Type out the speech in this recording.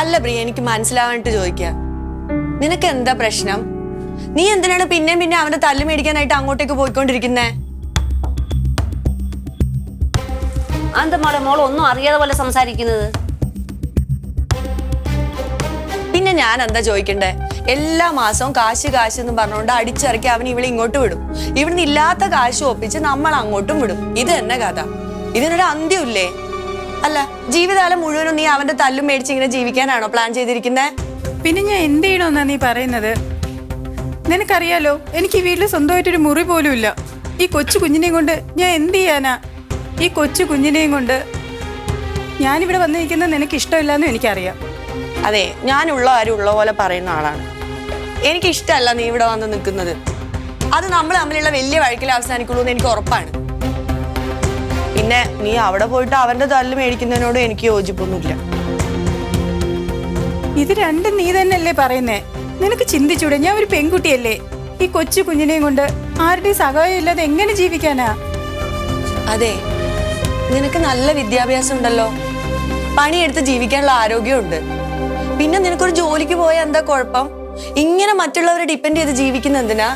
അല്ല പ്രിയ, എനിക്ക് മനസ്സിലാവാനിട്ട് ചോദിക്ക, നിനക്ക് എന്താ പ്രശ്നം? നീ എന്തിനാണ് പിന്നെയും പിന്നെ അവന്റെ തല്ല് മേടിക്കാനായിട്ട് അങ്ങോട്ടേക്ക് പോയിക്കൊണ്ടിരിക്കുന്നേ? അതെന്താ മോളെ മോൾ ഒന്നും അറിയാതെ പോലെ സംസാരിക്കുന്നത്? പിന്നെ ഞാൻ എന്താ ചോദിക്കണ്ടേ? എല്ലാ മാസവും കാശ് കാശ് എന്ന് പറഞ്ഞുകൊണ്ട് അടിച്ചിറക്കി അവൻ ഇവിടെ ഇങ്ങോട്ട് വിടും. ഇവിടുന്ന് ഇല്ലാത്ത കാശ് ഒപ്പിച്ച് നമ്മൾ അങ്ങോട്ടും വിടും. ഇത് തന്നെ കഥ. ഇതിനൊരു അന്ത്യമില്ലേ? അല്ല, ജീവിതകാലം മുഴുവനും നീ അവന്റെ തല്ലും മേടിച്ച് ഇങ്ങനെ ജീവിക്കാനാണോ പ്ലാൻ ചെയ്തിരിക്കുന്നേ? പിന്നെ ഞാൻ എന്ത് ചെയ്യണമെന്നാ നീ പറയുന്നത്? നിനക്കറിയാലോ, എനിക്ക് ഈ വീട്ടിൽ സ്വന്തമായിട്ടൊരു മുറി പോലും ഇല്ല. ഈ കൊച്ചു കുഞ്ഞിനെയും കൊണ്ട് ഞാൻ എന്ത് ചെയ്യാനാ? ഈ കൊച്ചു കുഞ്ഞിനെയും കൊണ്ട് ഞാനിവിടെ വന്നിരിക്കുന്നത് നിനക്ക് ഇഷ്ടമില്ലെന്നും എനിക്കറിയാം. അതെ, ഞാനുള്ള ആരും ഉള്ള പോലെ പറയുന്ന ആളാണ്. എനിക്കിഷ്ടമല്ല നീ ഇവിടെ വന്ന് നിൽക്കുന്നത്. അത് നമ്മൾ തമ്മിലുള്ള വലിയ വഴക്കിൽ അവസാനിക്കുള്ളൂ എന്ന് എനിക്ക് ഉറപ്പാണ്. പിന്നെ നീ അവിടെ പോയിട്ട് അവന്റെ തല്ല് മേടിക്കുന്നതിനോട് എനിക്ക് യോജിപ്പൊന്നുമില്ല. ഇത് രണ്ടും നീ തന്നെയല്ലേ പറയുന്നേ? നിനക്ക് ചിന്തിച്ചൂടെ? ഞാൻ ഒരു പെൺകുട്ടിയല്ലേ? ഈ കൊച്ചു കുഞ്ഞിനെയും കൊണ്ട് ആരുടെയും സഹായം ഇല്ലാതെ എങ്ങനെ ജീവിക്കാനാ? അതെ, നിനക്ക് നല്ല വിദ്യാഭ്യാസം ഉണ്ടല്ലോ, പണിയെടുത്ത് ജീവിക്കാനുള്ള ആരോഗ്യമുണ്ട്. പിന്നെ നിനക്കൊരു ജോലിക്ക് പോയാൽ എന്താ കുഴപ്പം? ഇങ്ങനെ മറ്റുള്ളവരെ ഡിപ്പെൻഡ് ചെയ്ത് ജീവിക്കുന്ന എന്തിനാ?